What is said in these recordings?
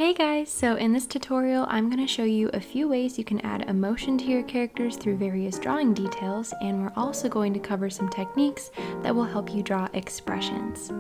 Hey guys, so in this tutorial I'm going to show you a few ways you can add emotion to your characters through various drawing details, and we're also going to cover some techniques that will help you draw expressions.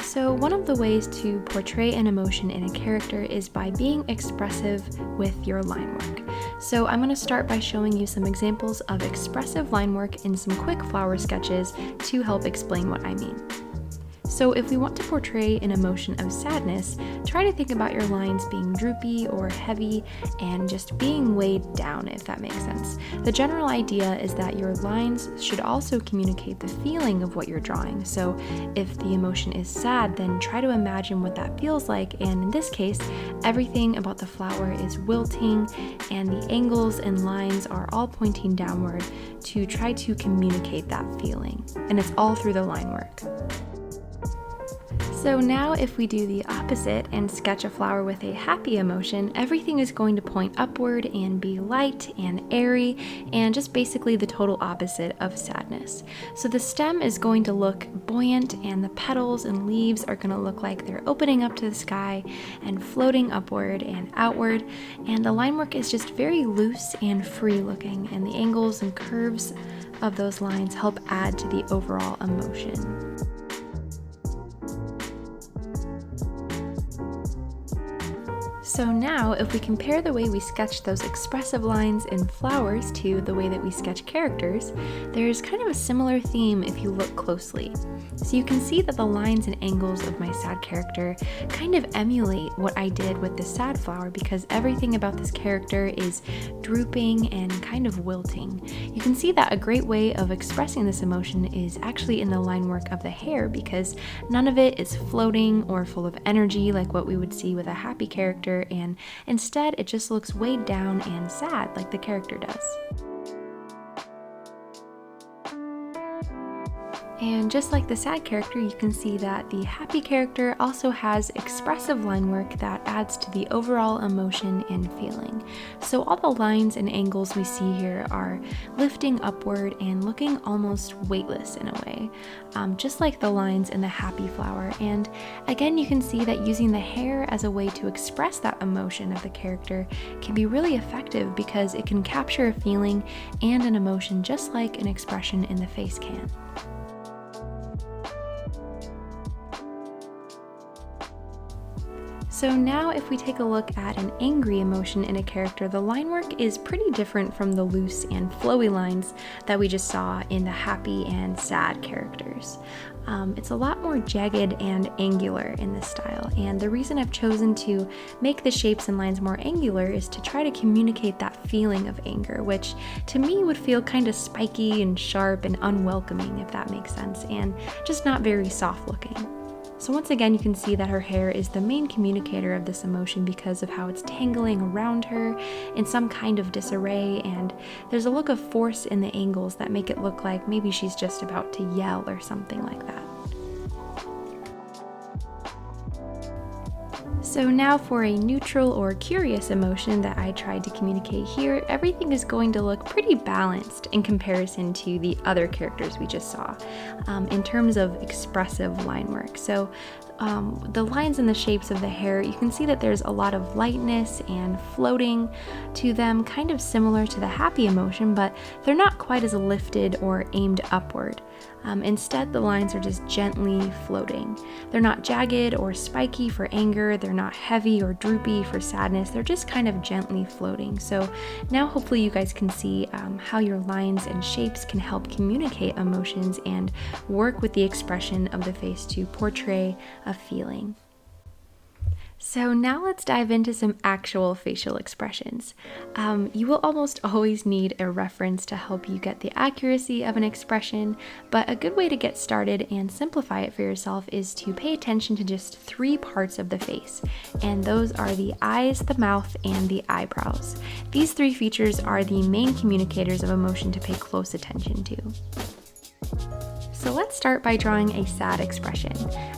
So one of the ways to portray an emotion in a character is by being expressive with your line work. So I'm going to start by showing you some examples of expressive line work in some quick flower sketches to help explain what I mean. So if we want to portray an emotion of sadness, try to think about your lines being droopy or heavy and just being weighed down, if that makes sense. The general idea is that your lines should also communicate the feeling of what you're drawing. So if the emotion is sad, then try to imagine what that feels like, and in this case, everything about the flower is wilting and the angles and lines are all pointing downward to try to communicate that feeling, and it's all through the line work. So now if we do the opposite and sketch a flower with a happy emotion, everything is going to point upward and be light and airy and just basically the total opposite of sadness. So the stem is going to look buoyant and the petals and leaves are going to look like they're opening up to the sky and floating upward and outward, and the line work is just very loose and free looking, and the angles and curves of those lines help add to the overall emotion. So now, if we compare the way we sketch those expressive lines in flowers to the way that we sketch characters, there's kind of a similar theme if you look closely. So you can see that the lines and angles of my sad character kind of emulate what I did with the sad flower, because everything about this character is drooping and kind of wilting. You can see that a great way of expressing this emotion is actually in the line work of the hair, because none of it is floating or full of energy like what we would see with a happy character, and instead it just looks weighed down and sad like the character does. And just like the sad character, you can see that the happy character also has expressive line work that adds to the overall emotion and feeling. So all the lines and angles we see here are lifting upward and looking almost weightless in a way, just like the lines in the happy flower. And again, you can see that using the hair as a way to express that emotion of the character can be really effective, because it can capture a feeling and an emotion just like an expression in the face can. So now if we take a look at an angry emotion in a character, the line work is pretty different from the loose and flowy lines that we just saw in the happy and sad characters. It's a lot more jagged and angular in this style, and the reason I've chosen to make the shapes and lines more angular is to try to communicate that feeling of anger, which to me would feel kind of spiky and sharp and unwelcoming, if that makes sense, and just not very soft looking. So once again, you can see that her hair is the main communicator of this emotion because of how it's tangling around her in some kind of disarray, and there's a look of force in the angles that make it look like maybe she's just about to yell or something like that. So now for a neutral or curious emotion that I tried to communicate here, everything is going to look pretty balanced in comparison to the other characters we just saw in terms of expressive line work. So the lines and the shapes of the hair, you can see that there's a lot of lightness and floating to them, kind of similar to the happy emotion, but they're not quite as lifted or aimed upward. Instead, the lines are just gently floating. They're not jagged or spiky for anger, they're not heavy or droopy for sadness, they're just kind of gently floating. So now hopefully you guys can see how your lines and shapes can help communicate emotions and work with the expression of the face to portray a feeling. So now let's dive into some actual facial expressions. You will almost always need a reference to help you get the accuracy of an expression, but a good way to get started and simplify it for yourself is to pay attention to just 3 parts of the face, and those are the eyes, the mouth, and the eyebrows. These 3 features are the main communicators of emotion to pay close attention to. So let's let's start by drawing a sad expression.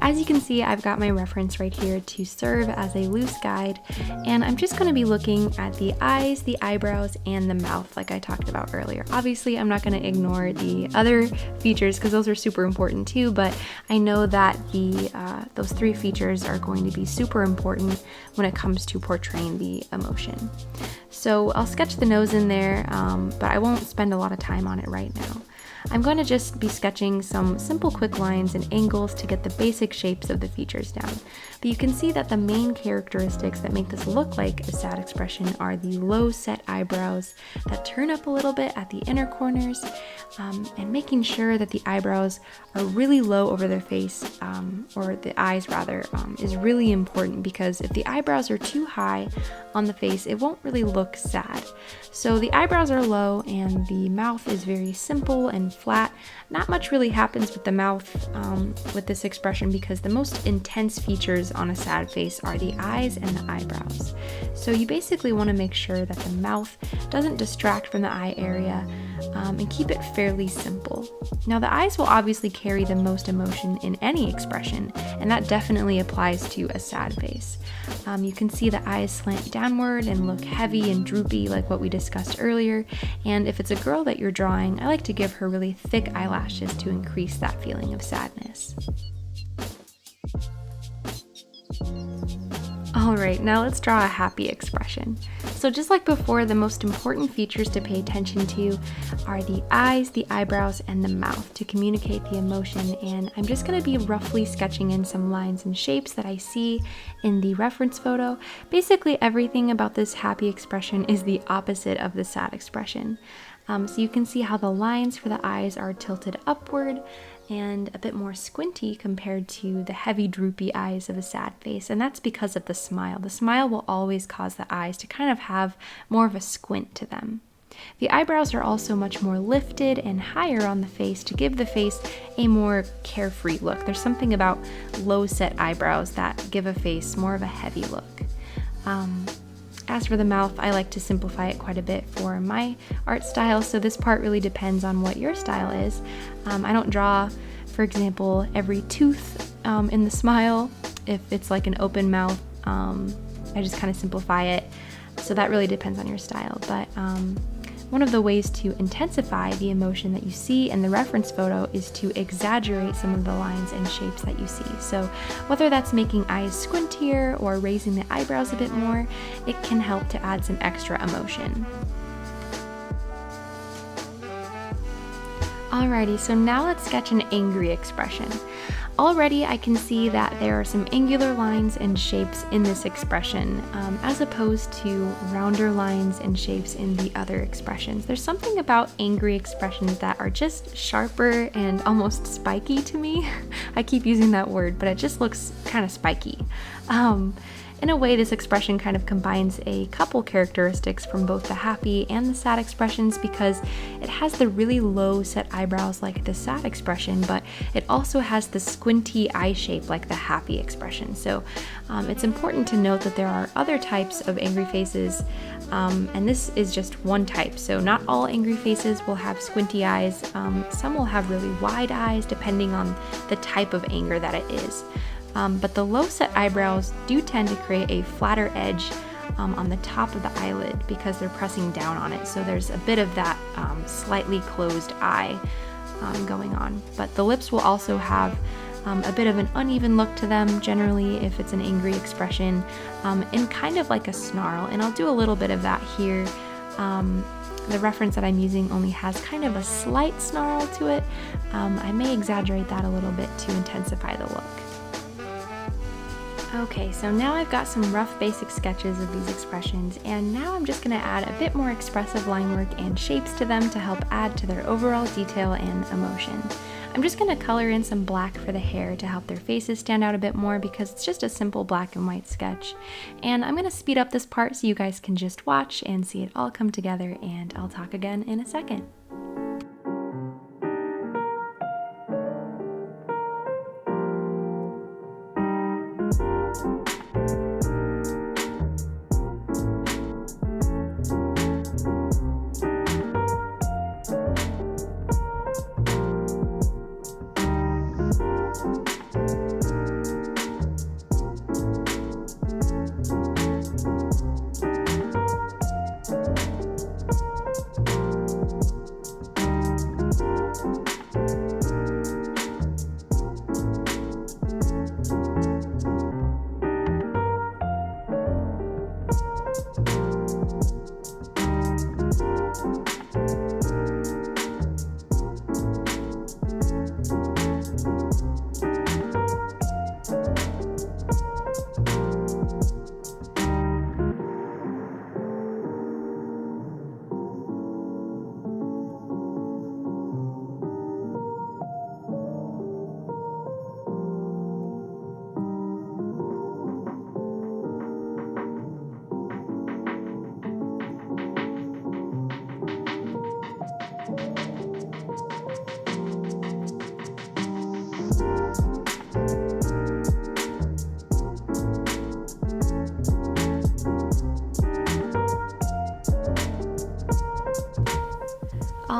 As you can see, I've got my reference right here to serve as a loose guide, and I'm just going to be looking at the eyes, the eyebrows, and the mouth like I talked about earlier. Obviously, I'm not going to ignore the other features because those are super important too, but I know that those three features are going to be super important when it comes to portraying the emotion. So I'll sketch the nose in there, but I won't spend a lot of time on it right now. I'm going to just be sketching some simple quick lines and angles to get the basic shapes of the features down. But you can see that the main characteristics that make this look like a sad expression are the low set eyebrows that turn up a little bit at the inner corners, and making sure that the eyebrows are really low over their face, or the eyes rather, is really important, because if the eyebrows are too high on the face, it won't really look sad. So the eyebrows are low and the mouth is very simple and flat. Not much really happens with the mouth with this expression, because the most intense features on a sad face are the eyes and the eyebrows. So you basically want to make sure that the mouth doesn't distract from the eye area, and keep it fairly simple. Now the eyes will obviously carry the most emotion in any expression, and that definitely applies to a sad face. You can see the eyes slant downward and look heavy and droopy like what we discussed earlier, and if it's a girl that you're drawing, I like to give her really thick eyelashes to increase that feeling of sadness. Alright, now let's draw a happy expression. So just like before, the most important features to pay attention to are the eyes, the eyebrows, and the mouth to communicate the emotion, and I'm just going to be roughly sketching in some lines and shapes that I see in the reference photo. Basically everything about this happy expression is the opposite of the sad expression. So you can see how the lines for the eyes are tilted upward and a bit more squinty compared to the heavy droopy eyes of a sad face, and that's because of the smile. The smile will always cause the eyes to kind of have more of a squint to them. The eyebrows are also much more lifted and higher on the face to give the face a more carefree look. There's something about low set eyebrows that give a face more of a heavy look. As for the mouth, I like to simplify it quite a bit for my art style, so this part really depends on what your style is. I don't draw, for example, every tooth in the smile. If it's like an open mouth, I just kind of simplify it, so that really depends on your style. But one of the ways to intensify the emotion that you see in the reference photo is to exaggerate some of the lines and shapes that you see. So whether that's making eyes squintier or raising the eyebrows a bit more, it can help to add some extra emotion. Alrighty, so now let's sketch an angry expression. Already I can see that there are some angular lines and shapes in this expression, as opposed to rounder lines and shapes in the other expressions. There's something about angry expressions that are just sharper and almost spiky to me. I keep using that word, but it just looks kind of spiky. In a way, this expression kind of combines a couple characteristics from both the happy and the sad expressions, because it has the really low set eyebrows like the sad expression, but it also has the squinty eye shape like the happy expression. So it's important to note that there are other types of angry faces, and this is just one type. So not all angry faces will have squinty eyes. Some will have really wide eyes depending on the type of anger that it is. But the low set eyebrows do tend to create a flatter edge on the top of the eyelid because they're pressing down on it. So there's a bit of that slightly closed eye going on. But the lips will also have a bit of an uneven look to them generally if it's an angry expression, and kind of like a snarl. And I'll do a little bit of that here. The reference that I'm using only has kind of a slight snarl to it. I may exaggerate that a little bit to intensify the look. Okay, so now I've got some rough basic sketches of these expressions, and now I'm just going to add a bit more expressive line work and shapes to them to help add to their overall detail and emotion. I'm just going to color in some black for the hair to help their faces stand out a bit more because it's just a simple black and white sketch. And I'm going to speed up this part so you guys can just watch and see it all come together, and I'll talk again in a second.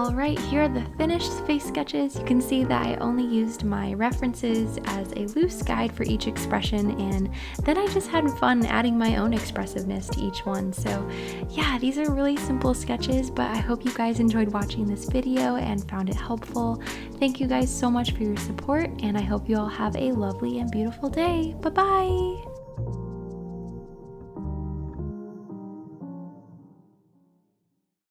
Alright, here are the finished face sketches. You can see that I only used my references as a loose guide for each expression, and then I just had fun adding my own expressiveness to each one. So yeah, these are really simple sketches, but I hope you guys enjoyed watching this video and found it helpful. Thank you guys so much for your support, and I hope you all have a lovely and beautiful day. Bye-bye!